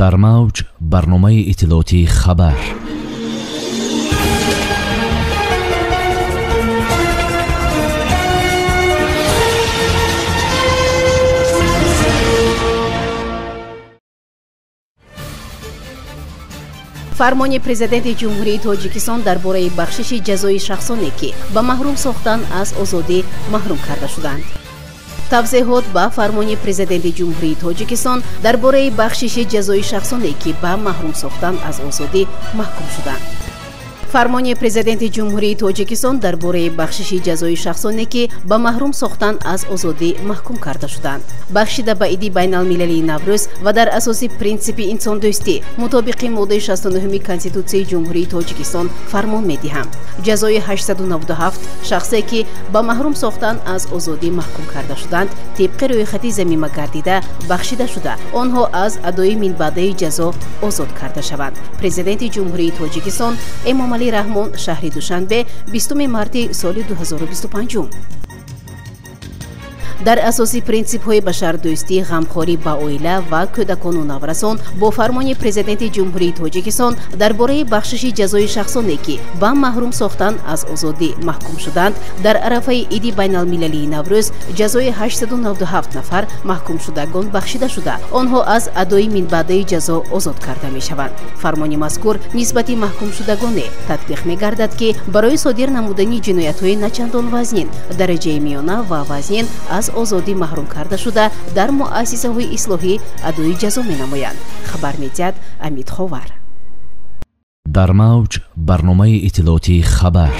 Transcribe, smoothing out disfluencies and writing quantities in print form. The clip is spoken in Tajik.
дар мавҷ барномаи иттилоотии хабар. фармони президенти ҷумҳурии тоҷикистон дар бораи бахшиши ҷазои шахсоне ки ба маҳрум сохтан аз озодӣ маҳрум карда шуданд. тавзеҳот ба фармони президенти ҷумҳурии тоҷикистон дар бораи бахшиши ҷазои шахсоне ки ба маҳрум сохтан аз озодӣ маҳкум шуданд. фармони президенти ҷумҳурии тоҷикистон дар бораи бахшиши ҷазои шахсоне ки ба маҳрум сохтан аз озодӣ маҳкум карда шуданд бахшида ба иди байналмилалии Наврӯз ва дар асоси принсипи инсондӯстӣ мутобиқи моддаи 69 Конститутсияи ҷумҳурии тоҷикистон фармон медиҳам ҷазои 897 шахсе ки ба маҳрум сохтан аз озодӣ маҳкум карда шуданд тибқи рӯйхати замима гардида бахшида шуда онҳо аз адои минбаъдаи ҷазо озод карда шаванд. Президенти ҷумҳурии тоҷикистон Эмомалӣ Раҳмон шаҳри Душанбе 20 марти соли 2025 дар асоси принсипҳои башардӯстӣ, ғамхорӣ ба оила ва кӯдакону наврасон бо фармони президенти ҷумҳурии тоҷикистон дар бораи бахшиши ҷазои шахсоне ки ба маҳрум сохтан аз озодӣ маҳкум шуданд дар арафаи иди байналмилалии Наврӯз ҷазои 897 нафар маҳкумшудагон бахшида шуда онҳо аз адои минбаъдаи ҷазо озод карда мешаванд. фармони мазкур нисбати маҳкумшудагоне татбиқ мегардад ки барои содир намудани ҷиноятҳои начандон вазнин дараҷаи миёна ва вазнин аз озодӣ маҳрум карда шуда дар муассисаҳои ислоҳӣ адои ҷазо менамоянд. хабар медиҳад Амид Ховар. дар мавҷ барномаи иттилоотии хабар.